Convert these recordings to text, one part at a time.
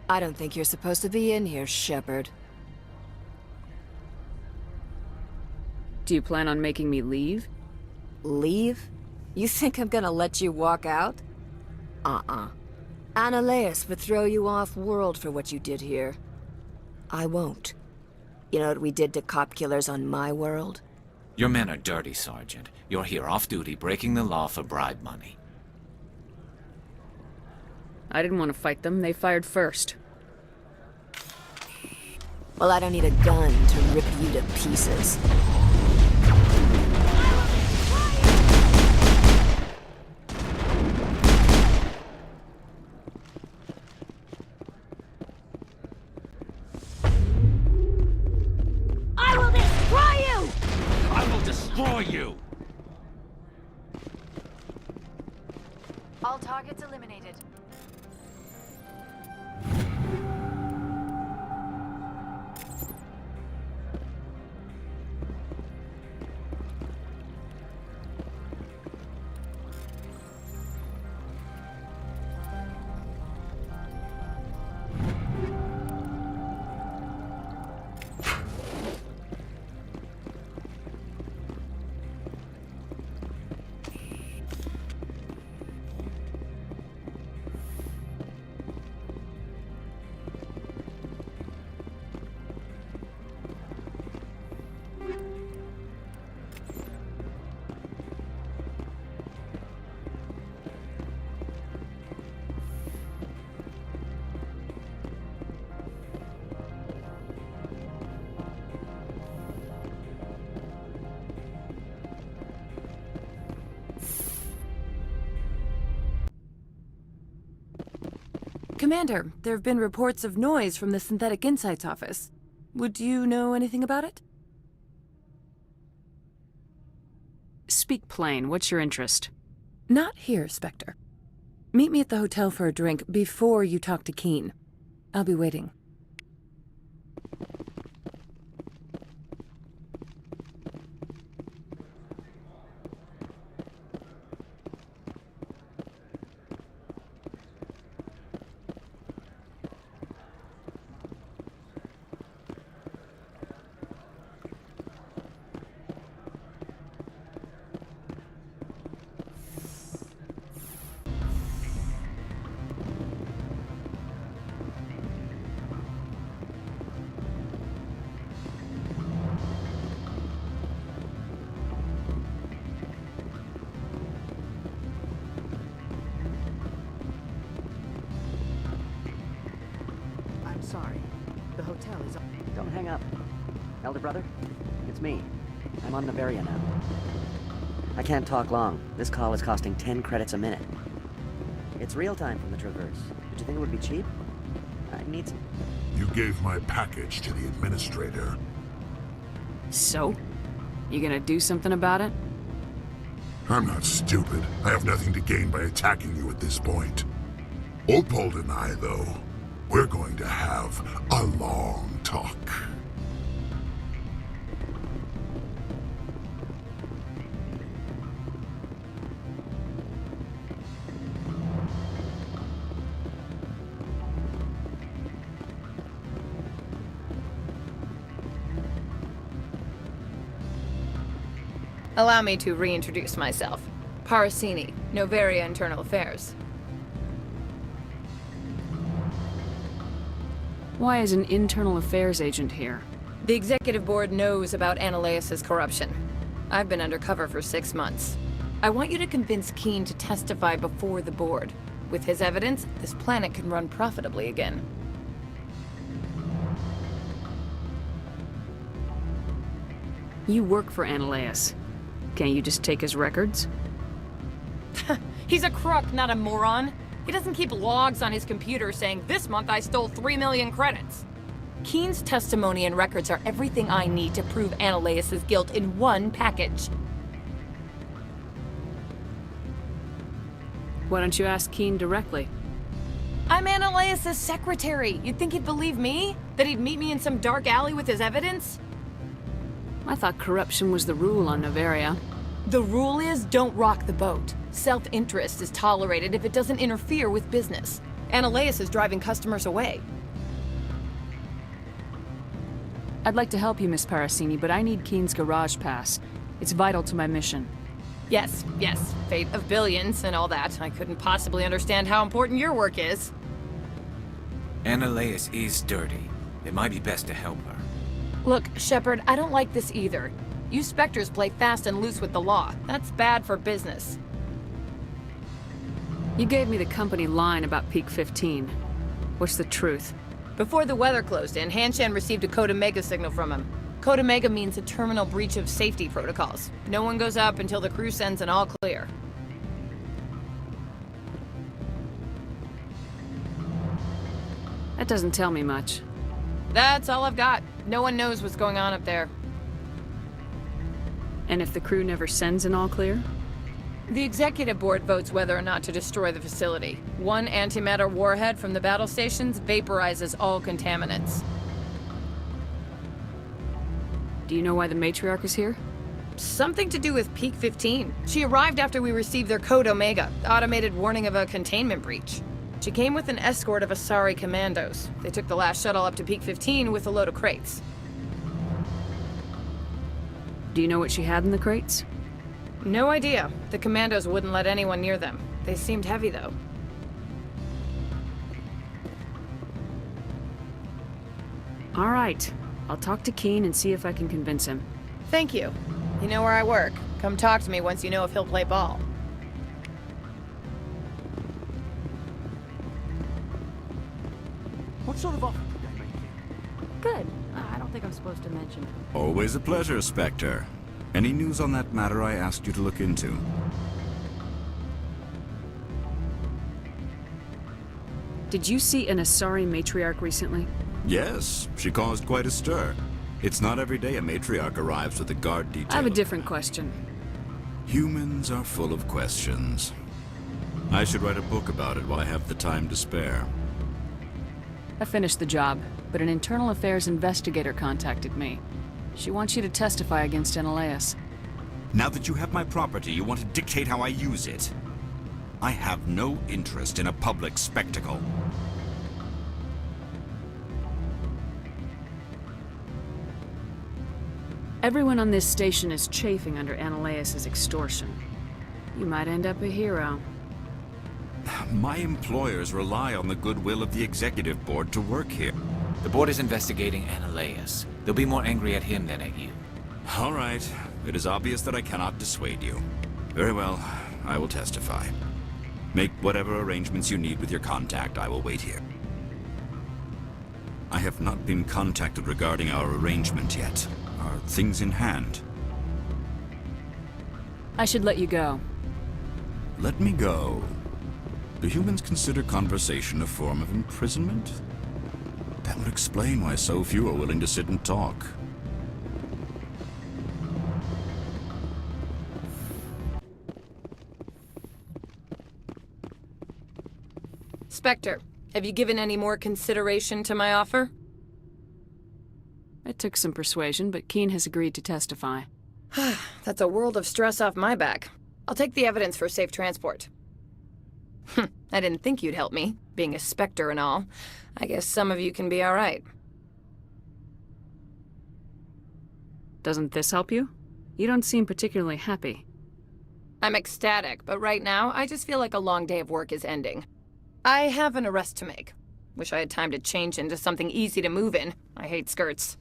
I don't think you're supposed to be in here, Shepard. Do you plan on making me leave? Leave? You think I'm gonna let you walk out? Uh-uh. Annaleus would throw you off-world for what you did here. I won't. You know what we did to cop killers on my world? Your men are dirty, Sergeant. You're here off-duty, breaking the law for bribe money. I didn't want to fight them. They fired first. Well, I don't need a gun to rip you to pieces. I will destroy you! I will destroy you! All targets eliminated. Commander, there have been reports of noise from the Synthetic Insights office. Would you know anything about it? Speak plain. What's your interest? Not here, Spectre. Meet me at the hotel for a drink before you talk to Keen. I'll be waiting. Sorry. The hotel is... Don't hang up. Elder brother, it's me. I'm on Neveria now. I can't talk long. This call is costing 10 credits a minute. It's real time from the Traverse. Did you think it would be cheap? I need some... You gave my package to the administrator. So? You gonna do something about it? I'm not stupid. I have nothing to gain by attacking you at this point. Opal and I, though, we're going to have a long talk. Allow me to reintroduce myself. Parasini, Noveria Internal Affairs. Why is an internal affairs agent here? The executive board knows about Annaleus' corruption. I've been undercover for 6 months. I want you to convince Keen to testify before the board. With his evidence, this planet can run profitably again. You work for Ananias. Can't you just take his records? He's a crook, not a moron. He doesn't keep logs on his computer saying, "This month I stole 3 million credits." Keen's testimony and records are everything I need to prove Ananias' guilt in one package. Why don't you ask Keen directly? I'm Ananias' secretary. You'd think he'd believe me? That he'd meet me in some dark alley with his evidence? I thought corruption was the rule on Noveria. The rule is, don't rock the boat. Self-interest is tolerated if it doesn't interfere with business. Ananias is driving customers away. I'd like to help you, Miss Parasini, but I need Keen's garage pass. It's vital to my mission. Yes, fate of billions and all that. I couldn't possibly understand how important your work is. Ananias is dirty. It might be best to help her. Look, Shepard, I don't like this either. You Spectres play fast and loose with the law. That's bad for business. You gave me the company line about Peak 15. What's the truth? Before the weather closed in, Hanshan received a Code Omega signal from him. Code Omega means a terminal breach of safety protocols. No one goes up until the crew sends an all clear. That doesn't tell me much. That's all I've got. No one knows what's going on up there. And if the crew never sends an all clear? The executive board votes whether or not to destroy the facility. One antimatter warhead from the battle stations vaporizes all contaminants. Do you know why the Matriarch is here? Something to do with Peak 15. She arrived after we received their Code Omega, automated warning of a containment breach. She came with an escort of Asari commandos. They took the last shuttle up to Peak 15 with a load of crates. Do you know what she had in the crates? No idea. The commandos wouldn't let anyone near them. They seemed heavy, though. All right. I'll talk to Keen and see if I can convince him. Thank you. You know where I work. Come talk to me once you know if he'll play ball. What sort of offer did they make you? Good. I don't think I'm supposed to mention. Always a pleasure, Spectre. Any news on that matter I asked you to look into? Did you see an Asari Matriarch recently? Yes, she caused quite a stir. It's not every day a matriarch arrives with a guard detail. I have a different question. Humans are full of questions. I should write a book about it while I have the time to spare. I finished the job, but an internal affairs investigator contacted me. She wants you to testify against Ananias. Now that you have my property, you want to dictate how I use it. I have no interest in a public spectacle. Everyone on this station is chafing under Ananias' extortion. You might end up a hero. My employers rely on the goodwill of the executive board to work here. The board is investigating Ananias. They'll be more angry at him than at you. All right. It is obvious that I cannot dissuade you. Very well. I will testify. Make whatever arrangements you need with your contact. I will wait here. I have not been contacted regarding our arrangement yet. Are things in hand? I should let you go. Let me go. Do humans consider conversation a form of imprisonment? That would explain why so few are willing to sit and talk. Spectre, have you given any more consideration to my offer? It took some persuasion, but Keen has agreed to testify. That's a world of stress off my back. I'll take the evidence for safe transport. I didn't think you'd help me, being a Spectre and all. I guess some of you can be all right. Doesn't this help you? You don't seem particularly happy. I'm ecstatic, but right now, I just feel like a long day of work is ending. I have an arrest to make. Wish I had time to change into something easy to move in. I hate skirts.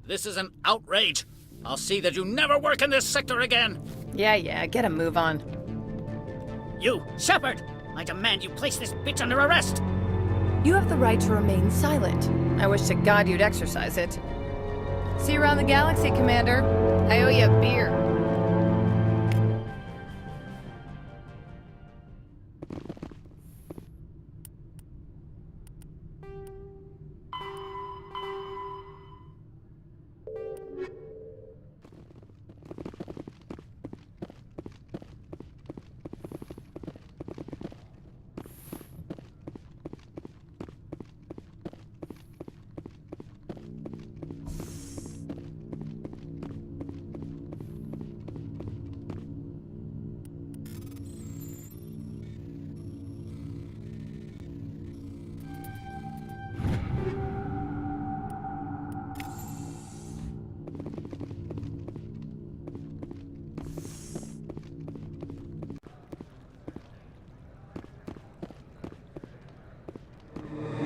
This is an outrage. I'll see that you never work in this sector again. Yeah, get a move on. You, Shepard! I demand you place this bitch under arrest! You have the right to remain silent. I wish to God you'd exercise it. See you around the galaxy, Commander. I owe you a beer.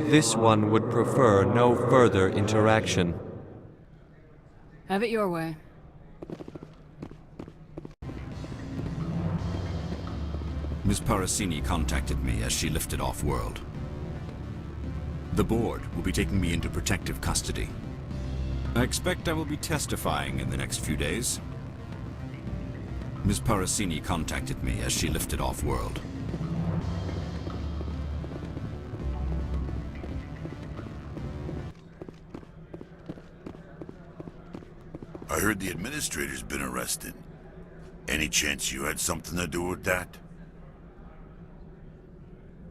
This one would prefer no further interaction. Have it your way. Ms. Parasini contacted me as she lifted off-world. The board will be taking me into protective custody. I expect I will be testifying in the next few days. Ms. Parasini contacted me as she lifted off-world. I heard the administrator's been arrested. Any chance you had something to do with that?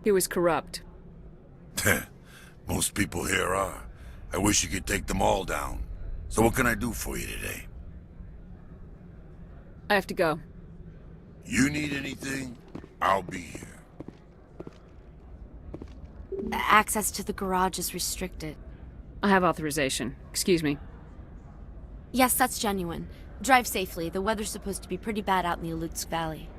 He was corrupt. Most people here are. I wish you could take them all down. So what can I do for you today? I have to go. You need anything? I'll be here. Access to the garage is restricted. I have authorization. Excuse me. Yes, that's genuine. Drive safely. The weather's supposed to be pretty bad out in the Alutsk Valley.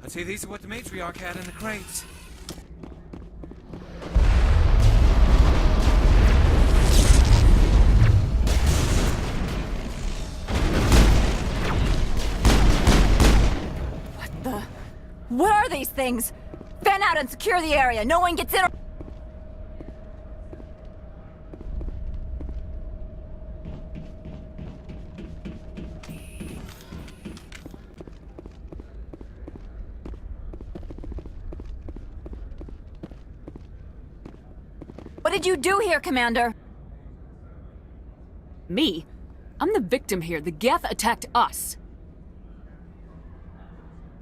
I'd say these are what the Matriarch had in the crates. What are these things? Fan out and secure the area. No one gets in. What did you do here, Commander? Me? I'm the victim here. The Geth attacked us.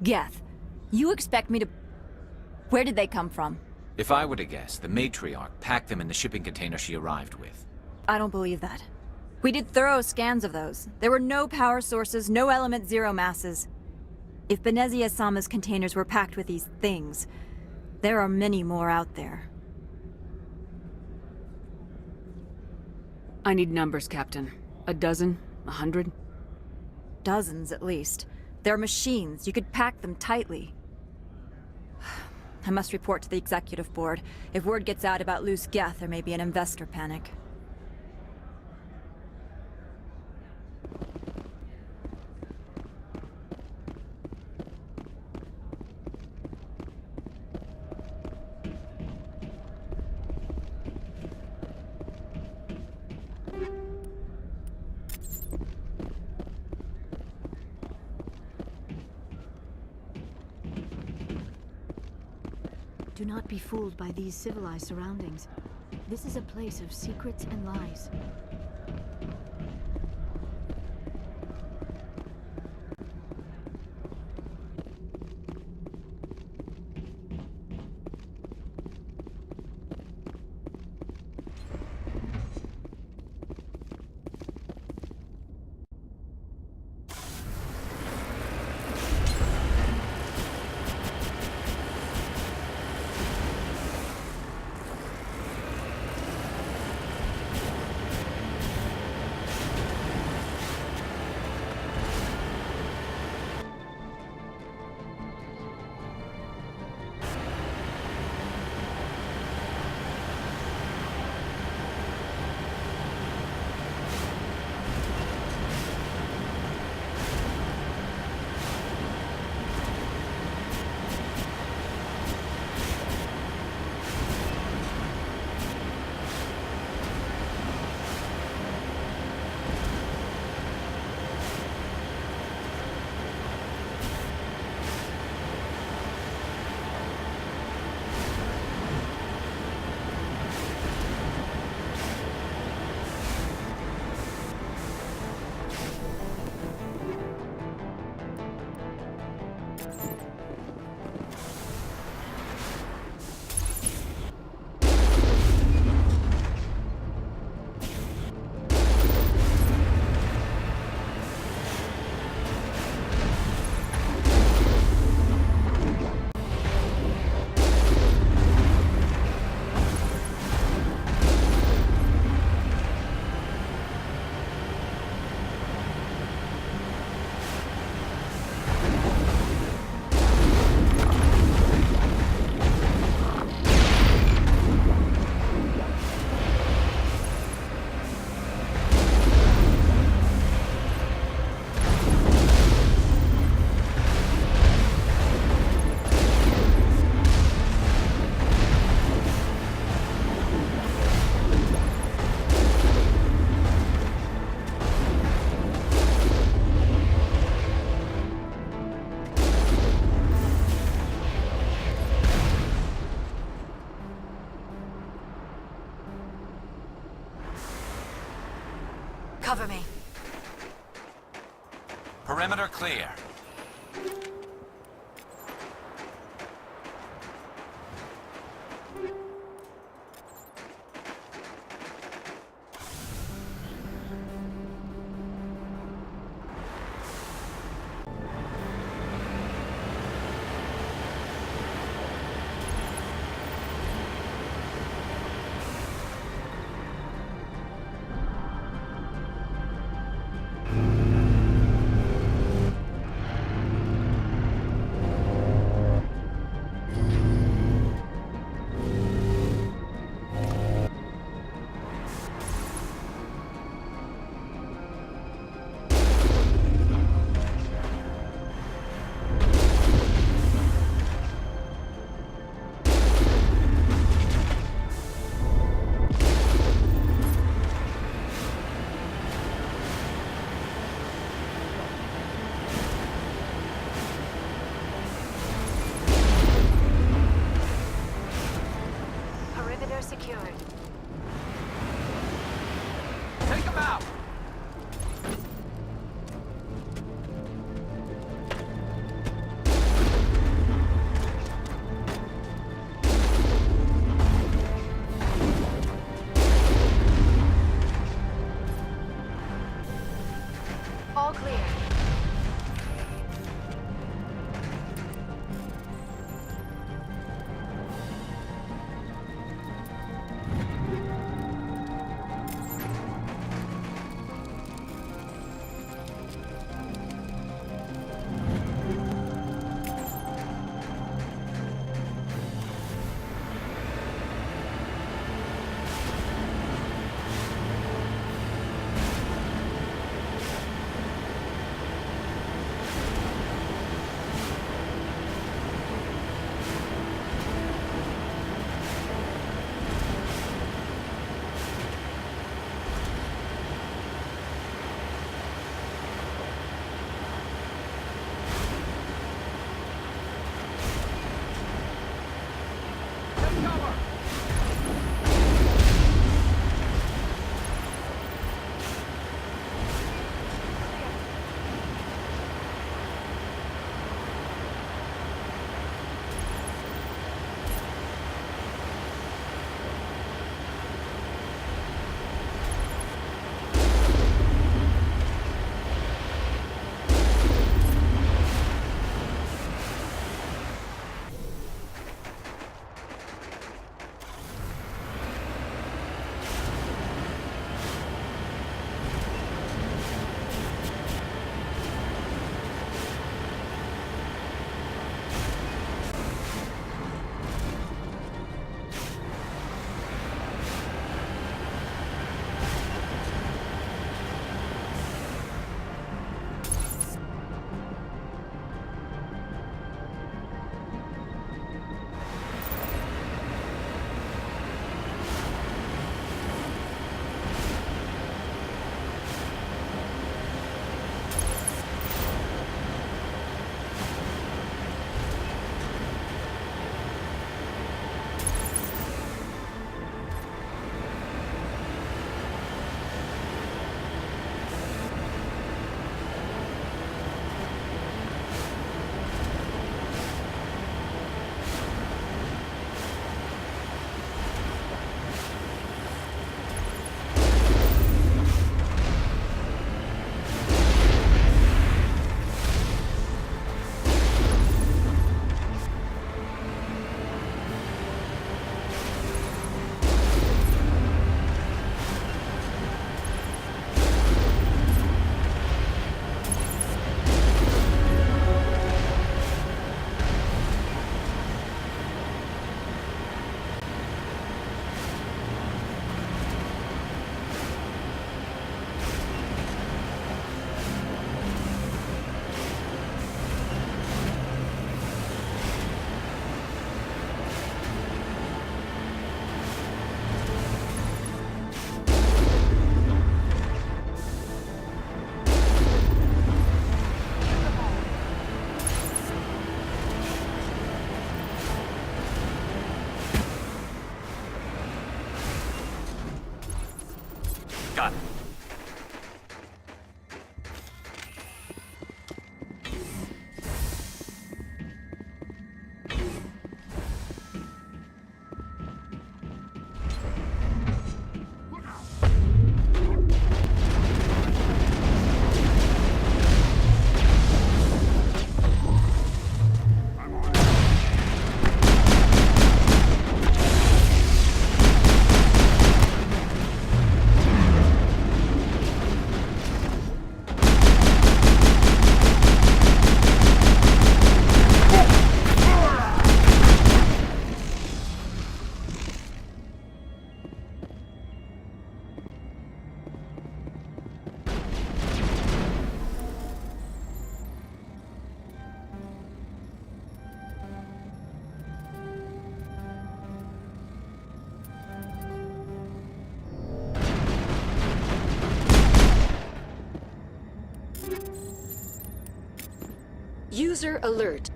Geth, you expect me to... Where did they come from? If I were to guess, the Matriarch packed them in the shipping container she arrived with. I don't believe that. We did thorough scans of those. There were no power sources, no element zero masses. If Benezia-sama's containers were packed with these things, there are many more out there. I need numbers, Captain. A dozen? 100? Dozens, at least. They're machines. You could pack them tightly. I must report to the executive board. If word gets out about loose Geth, there may be an investor panic. Do not be fooled by these civilized surroundings. This is a place of secrets and lies. Cover me. Perimeter clear. Perimeter secured. Take him out! All clear. User alert.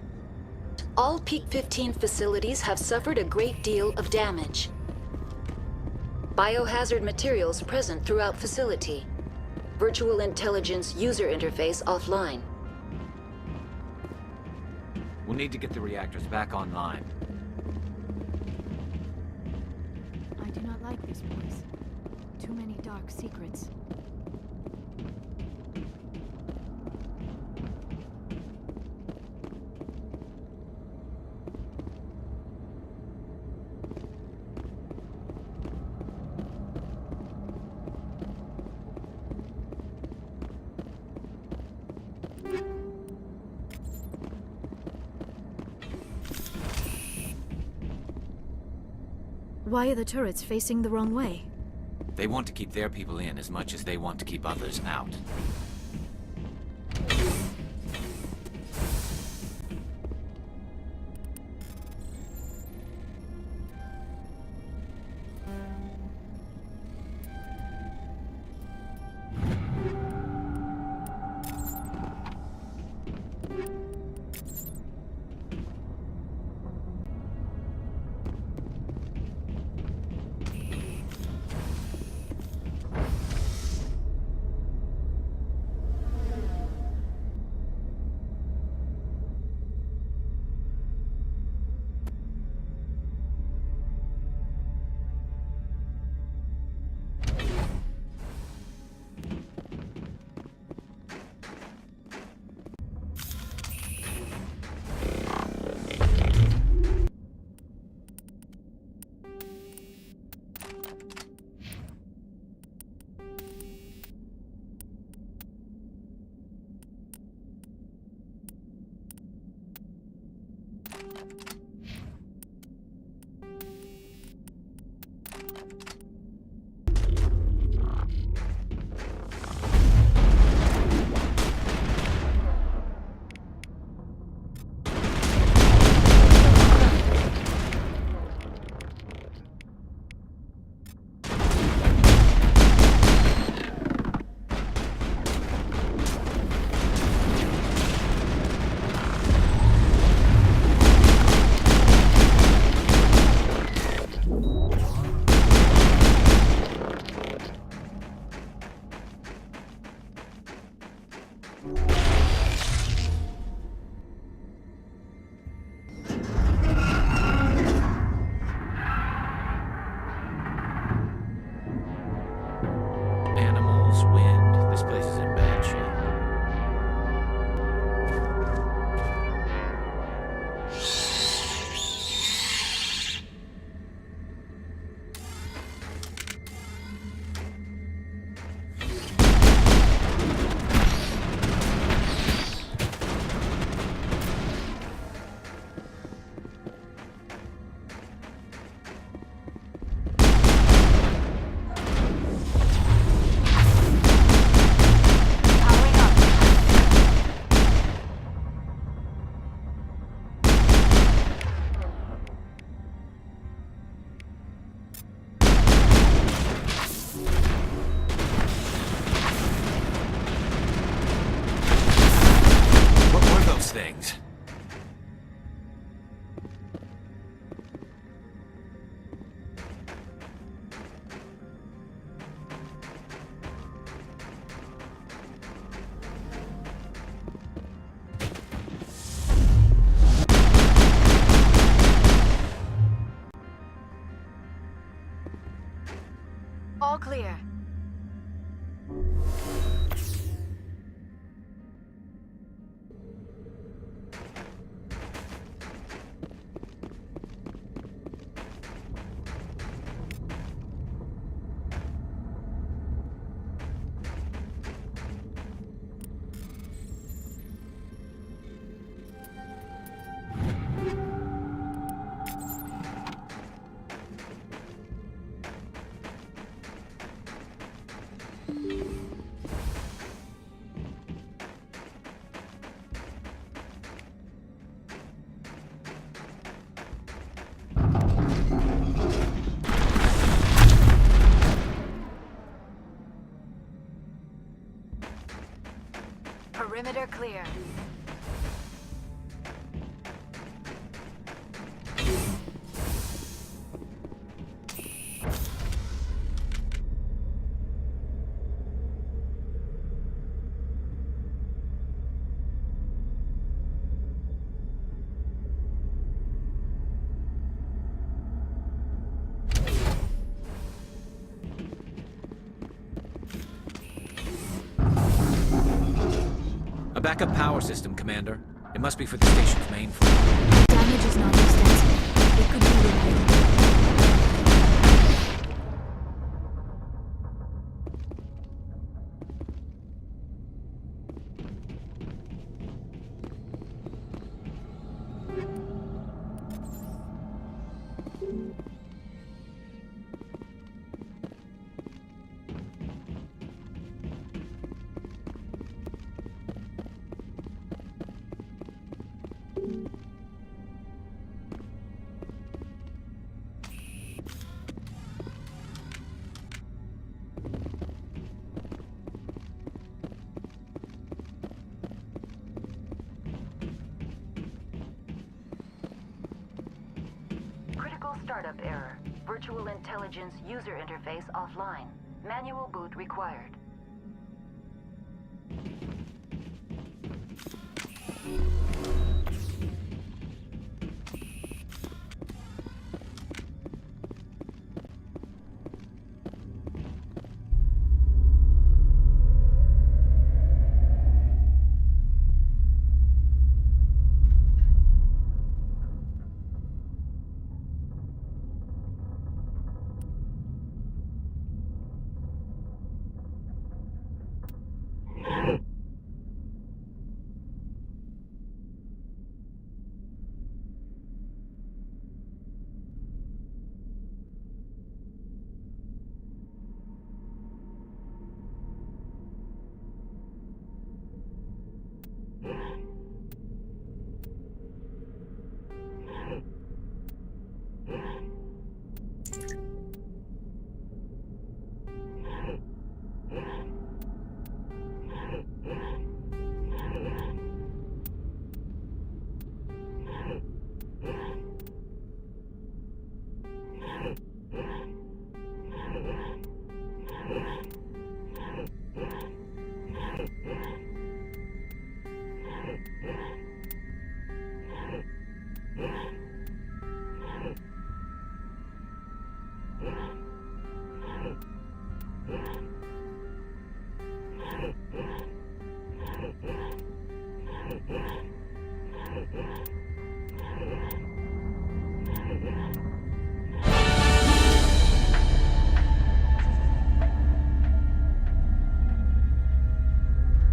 All Peak 15 facilities have suffered a great deal of damage. Biohazard materials present throughout facility. Virtual intelligence user interface offline. We'll need to get the reactors back online. I do not like this place. Too many dark secrets. Why are the turrets facing the wrong way? They want to keep their people in as much as they want to keep others out. Things. All clear. Perimeter clear. backup power system, Commander. It must be for the station's main floor. Damage is not extensive. It could be repaired. Startup error. Virtual intelligence user interface offline. Manual boot required.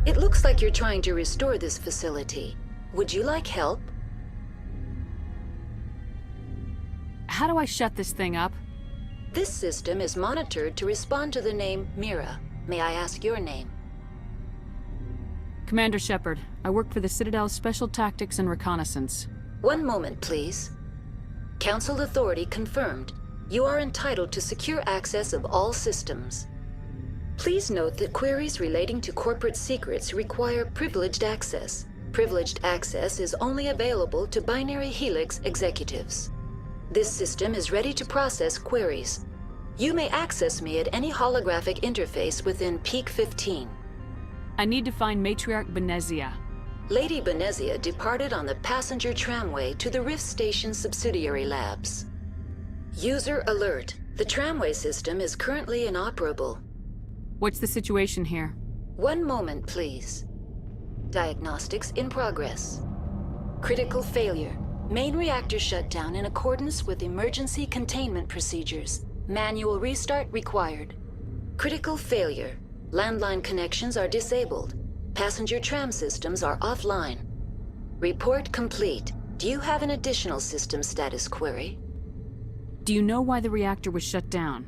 It looks like you're trying to restore this facility. Would you like help? How do I shut this thing up? This system is monitored to respond to the name Mira. May I ask your name? Commander Shepard. I work for the Citadel's Special Tactics and Reconnaissance. One moment, please. Council authority confirmed. You are entitled to secure access of all systems. Please note that queries relating to corporate secrets require privileged access. Privileged access is only available to Binary Helix executives. This system is ready to process queries. You may access me at any holographic interface within Peak 15. I need to find Matriarch Benezia. Lady Benezia departed on the passenger tramway to the Rift Station subsidiary labs. User alert. The tramway system is currently inoperable. What's the situation here? One moment, please. Diagnostics in progress. Critical failure. Main reactor shut down in accordance with emergency containment procedures. Manual restart required. Critical failure. Landline connections are disabled. Passenger tram systems are offline. Report complete. Do you have an additional system status query? Do you know why the reactor was shut down?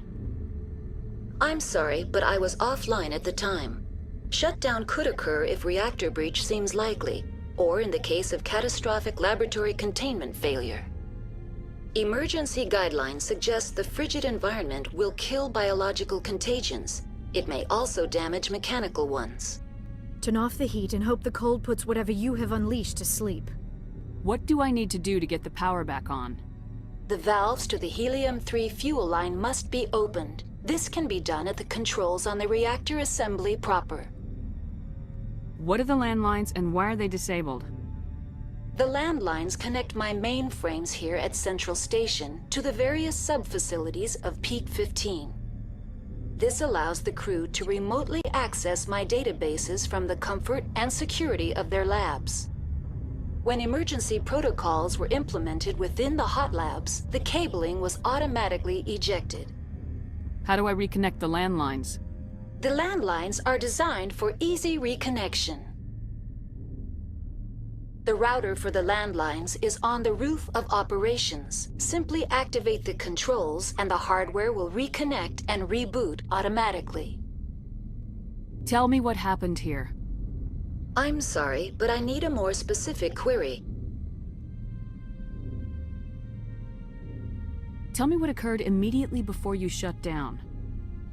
I'm sorry, but I was offline at the time. Shutdown could occur if reactor breach seems likely, or in the case of catastrophic laboratory containment failure. Emergency guidelines suggest the frigid environment will kill biological contagions. It may also damage mechanical ones. Turn off the heat and hope the cold puts whatever you have unleashed to sleep. What do I need to do to get the power back on? The valves to the helium-3 fuel line must be opened. This can be done at the controls on the reactor assembly proper. What are the landlines and why are they disabled? The landlines connect my mainframes here at Central Station to the various sub-facilities of Peak 15. This allows the crew to remotely access my databases from the comfort and security of their labs. When emergency protocols were implemented within the hot labs, the cabling was automatically ejected. How do I reconnect the landlines? The landlines are designed for easy reconnection. The router for the landlines is on the roof of operations. Simply activate the controls and the hardware will reconnect and reboot automatically. Tell me what happened here. I'm sorry, but I need a more specific query. Tell me what occurred immediately before you shut down.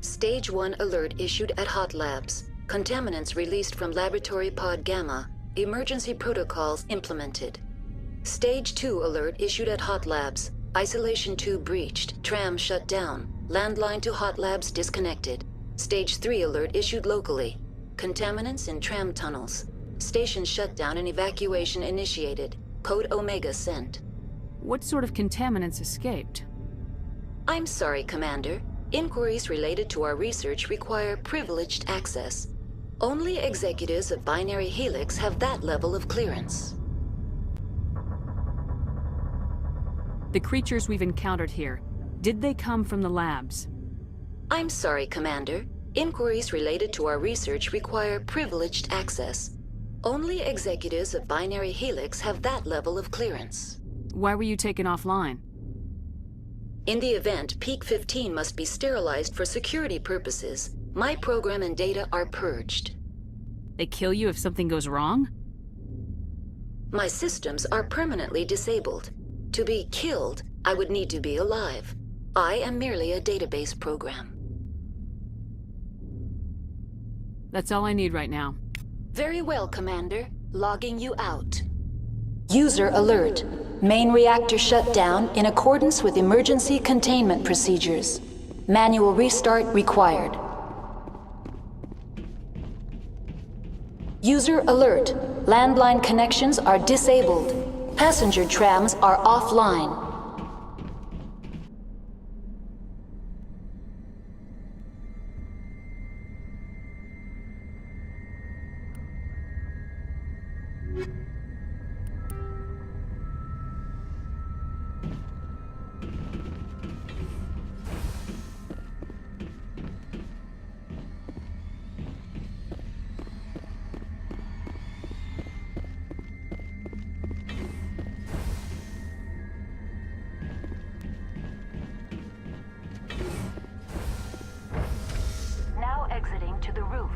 Stage 1 alert issued at Hot Labs. Contaminants released from Laboratory Pod Gamma. Emergency protocols implemented. Stage 2 alert issued at Hot Labs. Isolation tube breached. Tram shut down. Landline to Hot Labs disconnected. Stage 3 alert issued locally. Contaminants in tram tunnels. Station shutdown and evacuation initiated. Code Omega sent. What sort of contaminants escaped? I'm sorry, Commander. Inquiries related to our research require privileged access. Only executives of Binary Helix have that level of clearance. The creatures we've encountered here, did they come from the labs? I'm sorry, Commander. Inquiries related to our research require privileged access. Only executives of Binary Helix have that level of clearance. Why were you taken offline? In the event, Peak 15 must be sterilized for security purposes. My program and data are purged. They kill you if something goes wrong? My systems are permanently disabled. To be killed, I would need to be alive. I am merely a database program. That's all I need right now. Very well, Commander. Logging you out. User alert. Main reactor shut down in accordance with emergency containment procedures. Manual restart required. User alert. Landline connections are disabled. Passenger trams are offline. Exiting to the roof.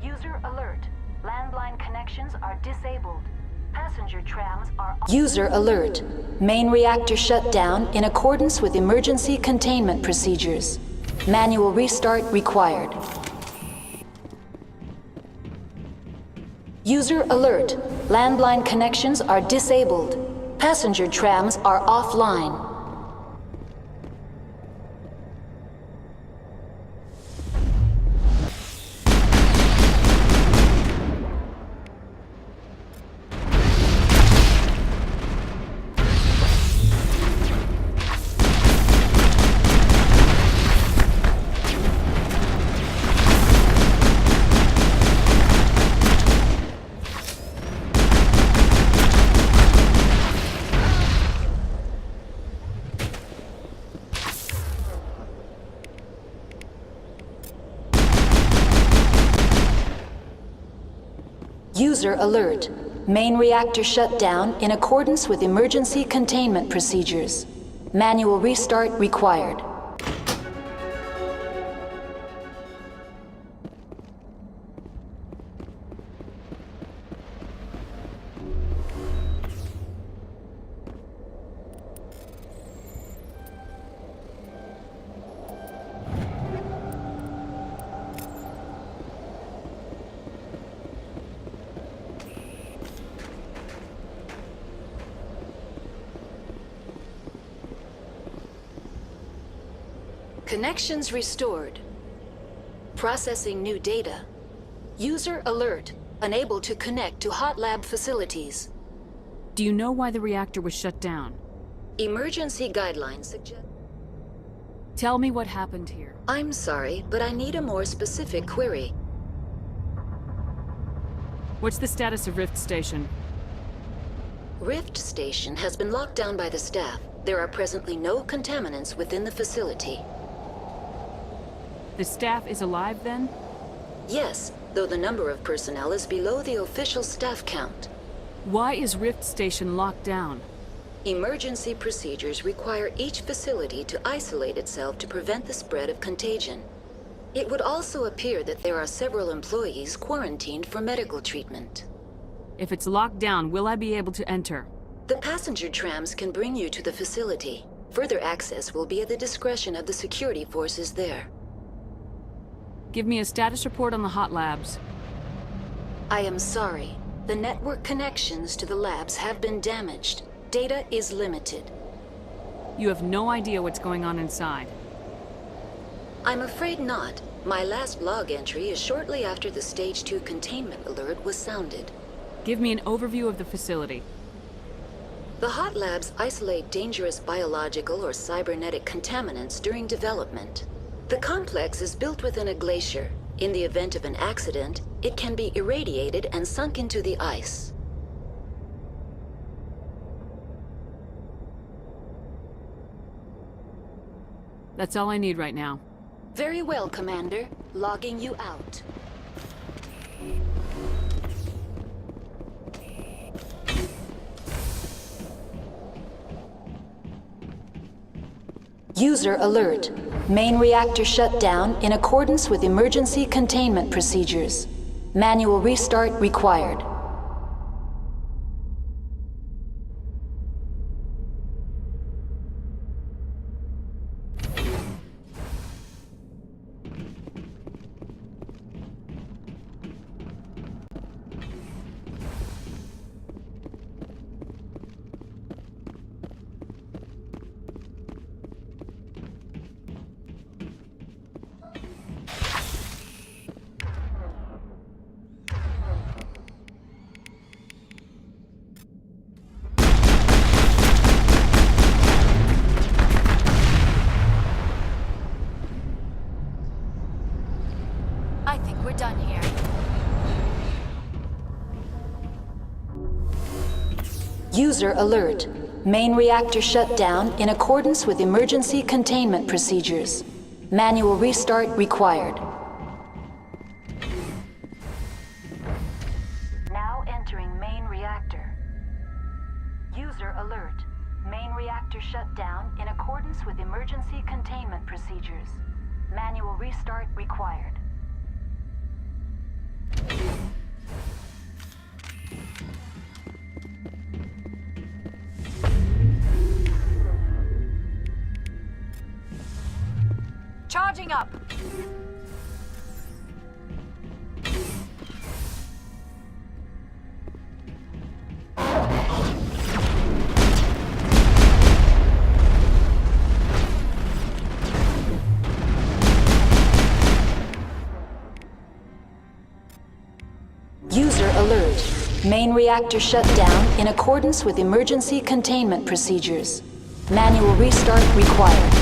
User alert. Landline connections are disabled. Passenger trams are... User alert. Main reactor shut down in accordance with emergency containment procedures. Manual restart required. User alert. Landline connections are disabled. Passenger trams are offline. User alert. Main reactor shut down in accordance with emergency containment procedures. Manual restart required. Connections restored. Processing new data. User alert. Unable to connect to hot lab facilities. Do you know why the reactor was shut down? Emergency guidelines suggest... Tell me what happened here. I'm sorry, but I need a more specific query. What's the status of Rift Station? Rift Station has been locked down by the staff. There are presently no contaminants within the facility. The staff is alive then? Yes, though the number of personnel is below the official staff count. Why is Rift Station locked down? Emergency procedures require each facility to isolate itself to prevent the spread of contagion. It would also appear that there are several employees quarantined for medical treatment. If it's locked down, will I be able to enter? The passenger trams can bring you to the facility. Further access will be at the discretion of the security forces there. Give me a status report on the hot labs. I am sorry. The network connections to the labs have been damaged. Data is limited. You have no idea what's going on inside. I'm afraid not. My last log entry is shortly after the Stage 2 containment alert was sounded. Give me an overview of the facility. The hot labs isolate dangerous biological or cybernetic contaminants during development. The complex is built within a glacier. In the event of an accident, it can be irradiated and sunk into the ice. That's all I need right now. Very well, Commander. Logging you out. User alert. Main reactor shut down in accordance with emergency containment procedures. Manual restart required. I think we're done here. User alert. Main reactor shut down in accordance with emergency containment procedures. Manual restart required. Now entering main reactor. User alert. Main reactor shut down in accordance with emergency containment procedures. Manual restart required. Charging up! User alert. Main reactor shut down in accordance with emergency containment procedures. Manual restart required.